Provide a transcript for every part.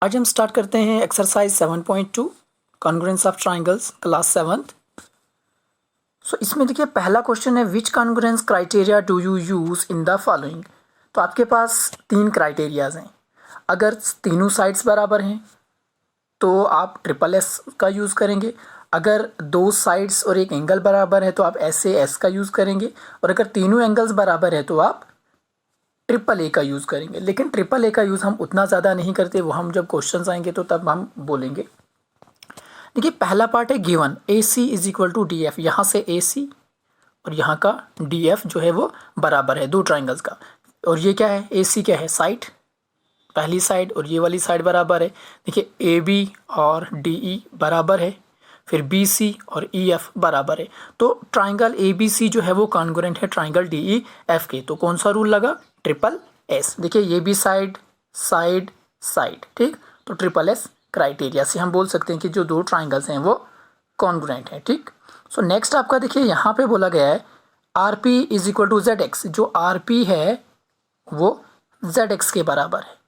आज हम स्टार्ट करते हैं exercise 7.2 congruence of triangles class 7th। So इसमें देखिए पहला क्वेश्चन है which congruence criteria do you use in the following. तो आपके पास तीन क्राइटेरियाज हैं। अगर तीनों साइड्स बराबर हैं तो आप ट्रिपल एस का यूज़ करेंगे। अगर दो साइड्स और एक एंगल बराबर है तो आप एस का यूज़ करेंगे। और अगर तीनों एंगल्स बराबर है तो आप ट्रिपल ए का यूज़ करेंगे। लेकिन ट्रिपल ए का यूज़ हम उतना ज़्यादा नहीं करते, वो हम जब क्वेश्चंस आएंगे तो तब हम बोलेंगे। देखिए पहला पार्ट है given A C is equal to D F. यहाँ से ए सी और यहाँ का डी एफ जो है वो बराबर है दो ट्राइंगल्स का। और ये क्या है, ए सी क्या है, साइड, पहली साइड, और ये वाली साइड बराबर है। देखिए ए बी और डी ई बराबर है, फिर बी सी और ई एफ बराबर है। तो ट्राइंगल ए बी सी जो है वो कॉन्ग्रुएंट है ट्राइंगल डी ई एफ के। तो कौन सा रूल लगा, ट्रिपल एस। देखिए ये भी साइड साइड साइड, ठीक। तो ट्रिपल एस क्राइटेरिया से हम बोल सकते हैं कि जो दो ट्राइंगल्स हैं वो कॉन्ग्रुएंट हैं, ठीक। सो नेक्स्ट आपका देखिए यहाँ पे बोला गया है R P is equal to Z X. जो आर पी है वो जेड एक्स के बराबर है।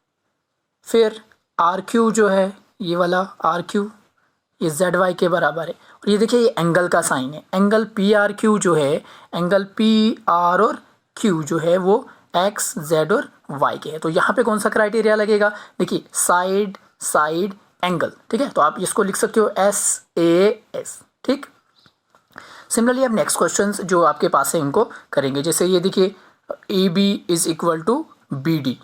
फिर आर क्यू जो है, ये वाला आर क्यू, ये जेड वाई के बराबर है। और ये देखिए ये एंगल का साइन है, एंगल पी आर क्यू जो है, एंगल पी आर और क्यू जो है वो एक्स जेड और वाई के है। तो यहाँ पे कौन सा क्राइटेरिया लगेगा, देखिए साइड साइड एंगल, ठीक है। तो आप इसको लिख सकते हो एस ए एस, ठीक। सिमिलरली अब नेक्स्ट क्वेश्चंस जो आपके पास है इनको करेंगे। जैसे ये देखिए A B is equal to B D,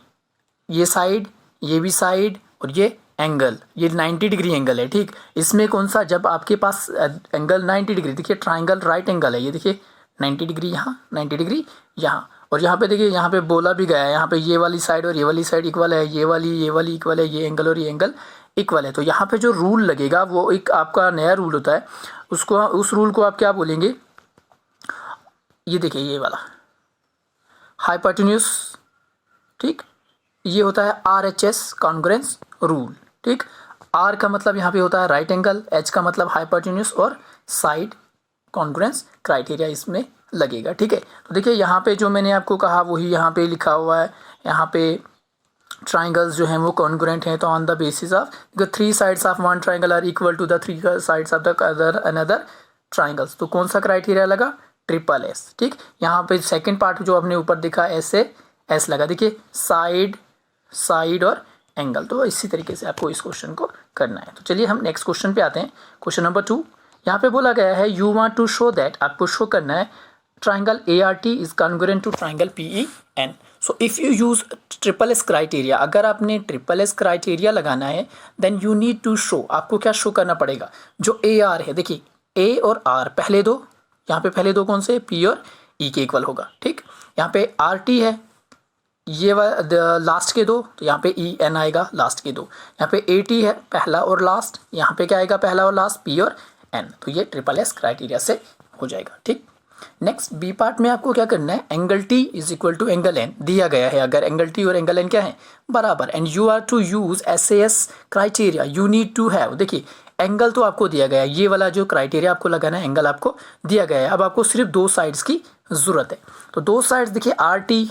ये साइड, ये भी साइड, और ये एंगल, ये 90 डिग्री एंगल है, ठीक। इसमें कौन सा, जब आपके पास एंगल 90 डिग्री, देखिए ट्राइंगल राइट एंगल है, ये देखिए 90 डिग्री यहाँ, 90 डिग्री यहाँ, और यहाँ पे देखिए यहाँ पे बोला भी गया है, यहाँ पे ये वाली साइड और ये वाली साइड इक्वल है, ये वाली इक्वल है, ये एंगल और ये एंगल इक्वल है। तो यहाँ पे जो रूल लगेगा वो एक आपका नया रूल होता है, उसको, उस रूल को आप क्या बोलेंगे, ये देखिए ये वाला हाइपोटेन्यूज, ठीक। ये होता है R H S congruence rule, ठीक। आर का मतलब यहाँ पे होता है राइट एंगल, एच का मतलब हाइपोटेन्यूज, और साइड कॉन्ग्रुएंस क्राइटेरिया इसमें लगेगा, ठीक है। तो देखिए यहाँ पे जो मैंने आपको कहा वही यहाँ पे लिखा हुआ है। यहाँ पे ट्राइंगल्स जो हैं वो कॉन्ग्रुएंट हैं, तो on the basis of the three sides of one triangle are equal to the three sides of the another triangles. तो कौन सा क्राइटेरिया लगा, ट्रिपल एस, ठीक। यहाँ पे सेकेंड पार्ट जो आपने ऊपर दिखा एस ए एस लगा, देखिए साइड साइड और एंगल। तो इसी तरीके से आपको इस क्वेश्चन को करना है। तो चलिए हम नेक्स्ट क्वेश्चन पे आते हैं। क्वेश्चन नंबर 2, यहाँ पे बोला गया है you want to show that, आपको शो करना है triangle A R T is congruent to triangle P E N. So if you use triple S criteria, अगर आपने ट्रिपल एस क्राइटेरिया लगाना है then you need to show, आपको क्या show करना पड़ेगा, जो ए आर है, देखिए ए और आर पहले दो, यहाँ पे पहले दो कौन से, पी और ई के इक्वल होगा, ठीक। यहाँ पे आर टी है, ये लास्ट के दो, तो यहाँ पे ई एन आएगा लास्ट के दो। यहाँ पे ए टी है पहला और लास्ट, यहाँ पे क्या आएगा, पहला और लास्ट, पी और एन। तो ये ट्रिपल एस क्राइटेरिया से हो जाएगा, ठीक। नेक्स्ट बी पार्ट में आपको क्या करना है, angle T is equal to angle N दिया गया है। अगर एंगल टी और एंगल एन क्या है, बराबर, and you are to use S A S criteria, you need to have, देखिए एंगल तो आपको दिया गया है, ये वाला जो क्राइटेरिया आपको लगाना है, एंगल आपको दिया गया है। अब आपको सिर्फ दो साइड्स की जरूरत है। तो दो साइड्स देखिए आर टी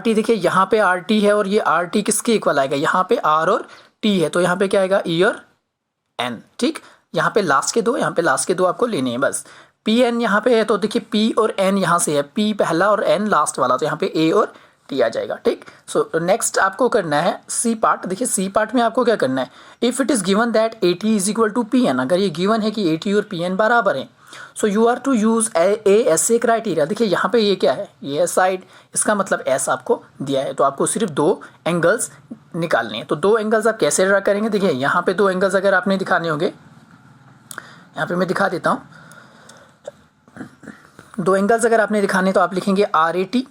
देखिए यहाँ पे आर टी है, और ये आर टी किसके इक्वल आएगा, यहाँ पे आर और टी है, तो यहाँ पे क्या आएगा, ई और एन, ठीक। यहाँ पे लास्ट के दो, यहाँ पे लास्ट के दो आपको लेने हैं बस। पी एन यहाँ पे है, तो देखिए पी और एन यहाँ से है, पी पहला और एन लास्ट वाला, तो यहाँ पे ए और टी आ जाएगा, ठीक। सो नेक्स्ट आपको करना है सी पार्ट। देखिए सी पार्ट में आपको क्या करना है, if it is given that A T is equal to P N, अगर ये गिवन है कि ए टी और पी एन बराबर हैं, so you are to use A S A criteria. देखिए यहाँ पे ये क्या है, ये साइड, इसका मतलब एस आपको दिया है, तो आपको सिर्फ दो एंगल्स निकालने हैं। तो दो एंगल्स आप कैसे ड्रा करेंगे, देखिए यहाँ पे दो एंगल्स अगर आपने दिखाने होंगे, यहाँ पे मैं दिखा देता हूँ। दो एंगल्स अगर आपने दिखाने तो आप लिखेंगे R A T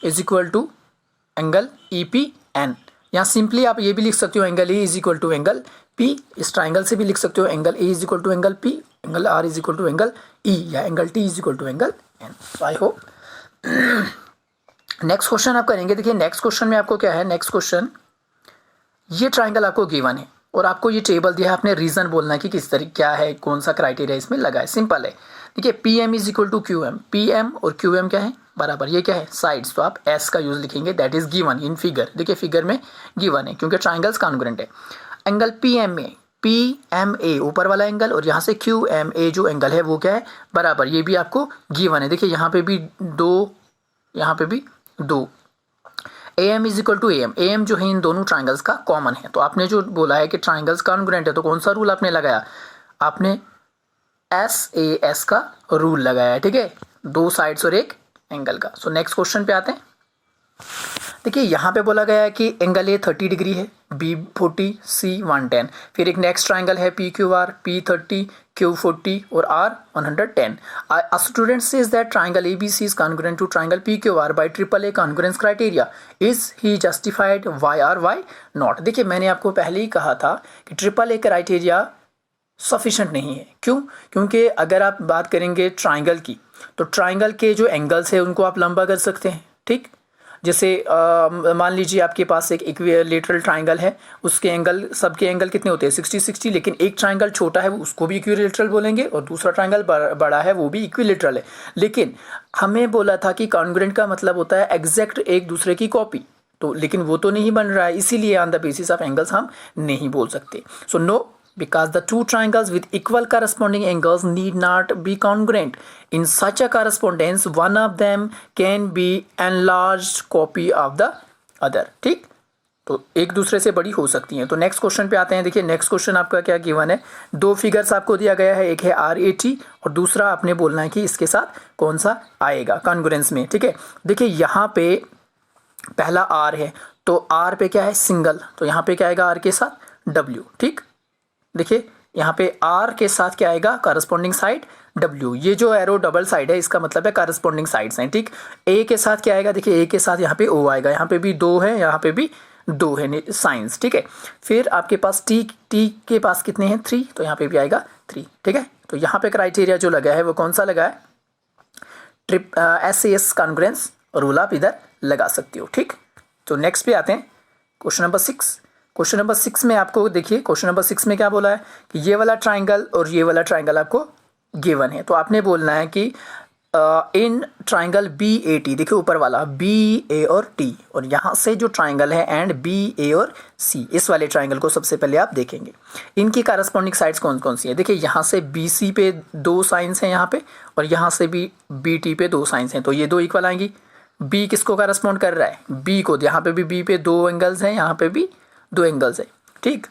is equal to angle E P N. यहाँ सिंपली आप ये भी लिख सकते हो angle A is equal to angle P, इस ट्राइंगल से भी लिख सकते हो angle A is equal to angle P, angle R is equal to angle E, या angle T is equal to angle N. तो आई होप नेक्स्ट क्वेश्चन आप करेंगे। देखिए नेक्स्ट क्वेश्चन में आपको क्या है, नेक्स्ट क्वेश्चन, ये ट्राइंगल आपको गिवन है और आपको ये टेबल दिया है, आपने रीज़न बोलना है कि किस तरीके क्या है, कौन सा क्राइटेरिया इसमें लगा है। सिंपल है, देखिए P M is equal to Q M, P M और क्यू एम क्या है बराबर, ये क्या है साइड्स, तो आप एस का यूज लिखेंगे, that is given in figure. देखिए फिगर में गिवन है क्योंकि ट्राइंगल्स कॉन्ग्रुएंट है। एंगल पी एम ए ऊपर वाला एंगल और यहाँ से क्यू एम ए जो एंगल है वो क्या है बराबर, ये भी आपको गिवन है। देखिए यहाँ पे भी दो, यहाँ पे भी दो। A M is equal to A M जो है इन दोनों ट्राइंगल्स का कॉमन है। तो आपने जो बोला है कि ट्राइंगल्स कॉन्ग्रुएंट है, तो कौन सा रूल आपने लगाया, आपने एस ए एस का रूल लगाया है, ठीक है, दो साइड्स और एक एंगल का। सो नेक्स्ट क्वेश्चन पे आते हैं। देखिए यहाँ पे बोला गया है कि एंगल ए 30 डिग्री है, बी 40, सी 110। फिर एक नेक्स्ट ट्राइंगल है P Q are, P 30, Q 40 और are 110। A student says that triangle ABC is congruent to triangle PQR by AAA congruence criteria. Is he justified? Why or why not? देखिए मैंने आपको पहले ही कहा था कि AAA क्राइटेरिया सफिशेंट नहीं है। क्यों? क्योंकि अगर आप बात करेंगे ट्राइंगल की, तो ट्राइंगल के जो एंगल्स है उनको आप लंबा कर सकते हैं, ठीक। जैसे मान लीजिए आपके पास एक इक्विलेटरल ट्राइंगल है, उसके एंगल, सबके एंगल कितने होते हैं 60-60, लेकिन एक ट्राइंगल छोटा है उसको भी इक्विलेटरल बोलेंगे और दूसरा ट्राइंगल बड़ा है वो भी इक्विलेटरल है। लेकिन हमें बोला था कि कॉन्ग्रुएंट का मतलब होता है एग्जैक्ट एक दूसरे की कॉपी, तो लेकिन वो तो नहीं बन रहा है, इसीलिए on the basis of angles हम नहीं बोल सकते। So no, because the two triangles with equal corresponding angles need not be congruent. In such a correspondence, one of them can be enlarged copy of the other. ठीक, तो एक दूसरे से बड़ी हो सकती हैं। तो नेक्स्ट क्वेश्चन पे आते हैं। देखिए नेक्स्ट क्वेश्चन आपका क्या गिवन है, दो फिगर्स आपको दिया गया है, एक है RAT और दूसरा आपने बोलना है कि इसके साथ कौन सा आएगा कॉन्ग्रुएंस में, ठीक है। देखिए यहाँ पे पहला R है, तो R पे क्या है सिंगल, तो यहाँ पे क्या आएगा R के साथ W, ठीक। देखिए यहाँ पे R के साथ क्या आएगा करस्पॉन्डिंग साइड W, ये जो एरो डबल साइड है इसका मतलब है करस्पॉन्डिंग साइड्स हैं, ठीक। A के साथ क्या आएगा, देखिए A के साथ यहाँ पे O आएगा, यहाँ पे भी 2 है, यहाँ पे भी 2 है साइंस, ठीक है। फिर आपके पास T के पास कितने हैं 3, तो यहाँ पे भी आएगा 3, ठीक है। तो यहाँ पे क्राइटेरिया जो लगा है वो कौन सा लगा है, SAS कॉन्ग्रुएंस रूल आप इधर लगा सकते हो, ठीक। तो नेक्स्ट पे आते हैं क्वेश्चन नंबर 6। क्वेश्चन नंबर 6 में आपको देखिए, क्वेश्चन नंबर 6 में क्या बोला है कि ये वाला ट्राइंगल और ये वाला ट्राइंगल आपको गिवन है, तो आपने बोलना है कि इन ट्राइंगल BAT, देखिए ऊपर वाला BA और T, और यहाँ से जो ट्राइंगल है एंड BA और C, इस वाले ट्राइंगल को सबसे पहले आप देखेंगे इनकी करस्पॉन्डिंग साइड्स कौन कौन सी है। देखिए यहाँ से BC पे 2 साइंस हैं यहाँ पे, और यहाँ से भी BT पे 2 साइंस हैं, तो ये 2 इक्वल आएंगी। B किसको करस्पॉन्ड कर रहा है, B को, यहाँ पे भी B पे 2 एंगल्स हैं, यहाँ पे भी 2 एंगल्स है, ठीक।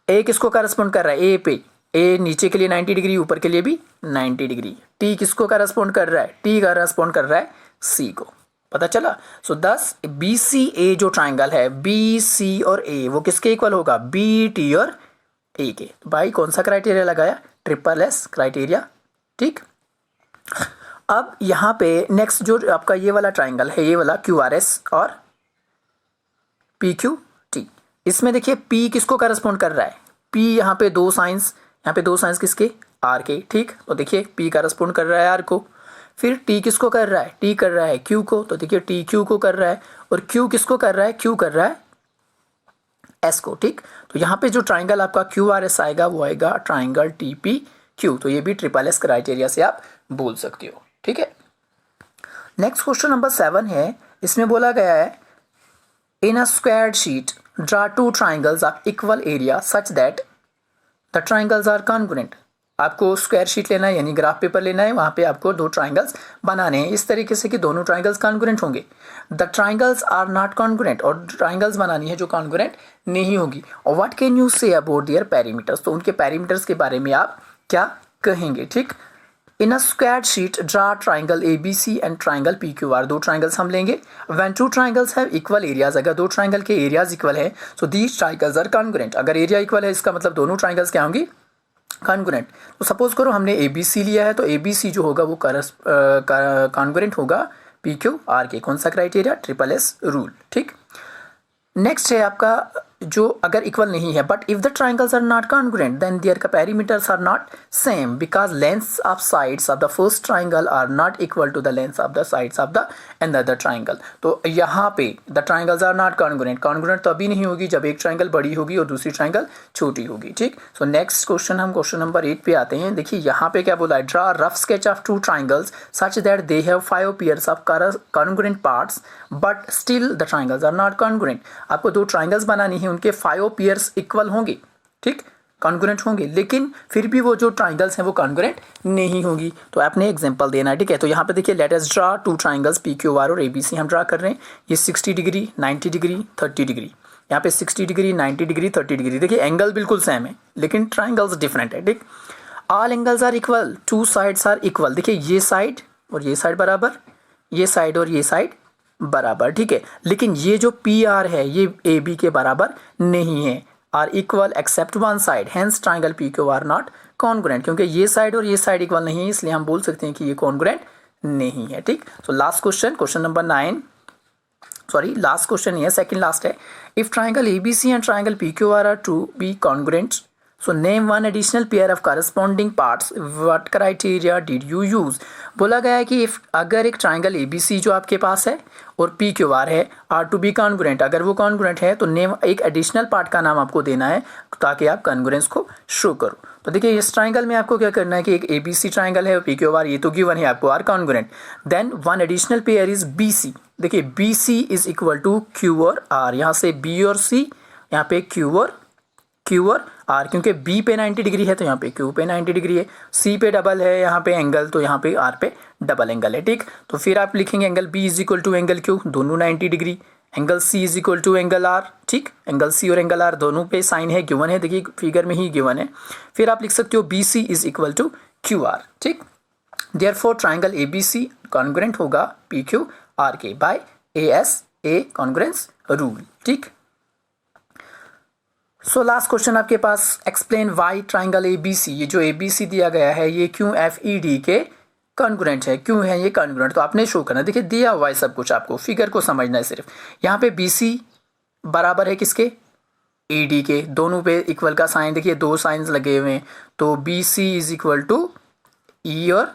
A किसको करस्पॉन्ड कर रहा है, A पे, A नीचे के लिए 90 डिग्री, ऊपर के लिए भी 90 डिग्री। T किसको करस्पॉन्ड कर रहा है, T करस्पॉन्ड कर रहा है C को, पता चला। सो 10 BCA जो ट्राइंगल है, BC और A वो किसके इक्वल होगा, BT और A के। तो भाई कौन सा क्राइटेरिया लगाया, SSS क्राइटेरिया, ठीक। अब यहाँ पे नेक्स्ट जो आपका ये वाला ट्राइंगल है, ये वाला QRS और PQT, इसमें देखिए P किसको करस्पॉन्ड कर रहा है, P यहाँ पे 2 साइंस, यहाँ पे 2 साइंस किसके, R के, ठीक। तो देखिए P करस्पॉन्ड कर रहा है R को। फिर T किसको कर रहा है, T कर रहा है Q को, तो देखिए T Q को कर रहा है, और Q किसको कर रहा है, Q कर रहा है S को, ठीक। तो यहाँ पे जो ट्राइंगल आपका QRS आएगा वो आएगा ट्राइंगल TPQ, तो ये भी SSS क्राइटेरिया से आप बोल सकते हो, ठीक है। नेक्स्ट क्वेश्चन नंबर 7 है, इसमें बोला गया है in a squared sheet draw 2 triangles of equal area such that the triangles are congruent। आपको स्क्वायर शीट लेना है यानी ग्राफ पेपर लेना है, वहाँ पे आपको 2 ट्राइंगल्स बनाने हैं इस तरीके से कि दोनों ट्राइंगल्स कॉन्ग्रुएंट होंगे। The triangles are not congruent, और ट्राइंगल्स बनानी है जो कॉन्ग्रुएंट नहीं होगी। और what can you say about their perimeters, तो उनके पेरीमीटर्स के बारे में आप क्या कहेंगे, ठीक। In a squared sheet draw triangle ABC and triangle PQR, 2 triangles हम लेंगे। When 2 triangles have equal areas, अगर 2 ट्राइंगल के एरियाज इक्वल है so these triangles are congruent. अगर एरिया इक्वल है इसका मतलब दोनों ट्राइंगल्स क्या होंगी, कॉन्ग्रुएंट। तो सपोज करो हमने ABC लिया है, तो ABC जो होगा वो कॉन्ग्रुएंट होगा PQR के, कौन सा क्राइटेरिया, SSS रूल, ठीक। नेक्स्ट है आपका जो अगर इक्वल नहीं है, but if the triangles are not congruent then their perimeters are not same because lengths of sides of the first triangle are not equal to the lengths of the sides of the another triangle. तो यहाँ पे the triangles are not congruent, congruent तभी नहीं होगी जब एक triangle बड़ी होगी और दूसरी ट्राइंगल छोटी होगी। ठीक, सो नेक्स्ट क्वेश्चन, हम क्वेश्चन नंबर 8 पे आते हैं। देखिए यहाँ पे क्या बोला है, draw rough sketch of two triangles such that they have 5 pairs of congruent parts but still the triangles are not congruent. आपको दो ट्राइंगल्स बनानी है, उनके 5 पेयर्स इक्वल होंगे, ठीक, कॉन्ग्रुएंट होंगे, लेकिन फिर भी वो जो ट्राइंगल्स हैं वो कॉन्ग्रुएंट नहीं होगी। तो आपने एग्जांपल देना है, ठीक है। तो यहाँ पे देखिए, let us draw two triangles P Q are और ए बी सी हम ड्रा कर रहे हैं। ये 60 डिग्री, 90 डिग्री, 30 डिग्री, यहाँ पे 60 डिग्री, 90 डिग्री, 30 डिग्री। देखिए एंगल बिल्कुल सेम है लेकिन ट्राइंगल्स डिफरेंट है, ठीक। All angles are equal, two sides are equal. देखिए ये साइड और ये साइड बराबर, ये साइड और ये साइड बराबर, ठीक है। लेकिन ये जो पी आर है ये ए बी के बराबर नहीं है, are equal except one side, hence triangle P Q R not congruent. क्योंकि ये साइड और ये साइड इक्वल नहीं है इसलिए हम बोल सकते हैं कि ये कॉन्ग्रुएंट नहीं है, ठीक। So last question, question number 9, sorry last question ये सेकंड लास्ट है। If triangle ABC and triangle PQR are to be congruent, so name one additional pair of corresponding parts, what criteria did you use. बोला गया है कि if अगर एक triangle ABC जो आपके पास है और पीक्यूआर है आर टू बी कॉन्ग्रुएंट, अगर वो कॉन्ग्रुएंट है तो नेम एक एडिशनल पार्ट का नाम आपको देना है ताकि आप कॉन्ग्रुएंस को शो करो। तो देखिए इस ट्राइंगल में आपको क्या करना है कि एक एबीसी ट्राइंगल है और पीक्यूआर ये तो गिवन है आपको, are congruent, then one additional pair is BC. देखिए BC is equal to Q और आर, यहाँ से बी और सी, यहाँ पे क्यू और आर, क्योंकि बी पे 90 डिग्री है तो यहाँ पे क्यू पे 90 डिग्री है, सी पे डबल है यहाँ पे एंगल तो यहाँ पे आर पे डबल एंगल है, ठीक। तो फिर आप लिखेंगे angle B is equal to angle Q, दोनों 90 degree, angle C is equal to angle R, ठीक, एंगल सी और एंगल आर दोनों पे साइन है, गिवन है, देखिए फिगर में ही गिवन है। फिर आप लिख सकते हो B C is equal to Q R, ठीक। Therefore triangle A B C congruent होगा पी क्यू आर के बाय ए कॉन्ग्रुएंस रूल, ठीक। सो लास्ट क्वेश्चन आपके पास, explain why triangle A B C, ये जो ए बी सी दिया गया है ये क्यों एफ ई डी के कॉन्ग्रुएंट है, क्यों है ये कॉन्ग्रुएंट, तो आपने शो करना। देखिए दिया हुआ है सब कुछ, आपको फिगर को समझना है सिर्फ। यहाँ पे बी सी बराबर है किसके, ए डी के, दोनों पे इक्वल का साइन, देखिए दो साइंस लगे हुए हैं, तो B C is equal to E और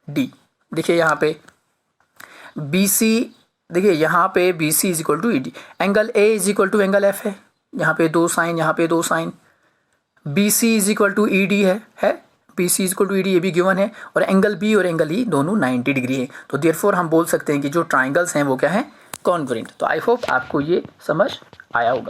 डी। देखिए यहाँ पे बी सी, देखिए यहाँ पे B C is equal to E D, angle A is equal to angle F है, यहाँ पे दो साइन, यहाँ पे दो sign, B C is equal to E D है B C is equal to E D, ये भी गिवन है, और एंगल बी और एंगल ई दोनों 90 डिग्री है। तो देयरफॉर हम बोल सकते हैं कि जो ट्राइंगल्स हैं वो क्या है, कॉन्ग्रुएंट। तो आई होप आपको ये समझ आया होगा।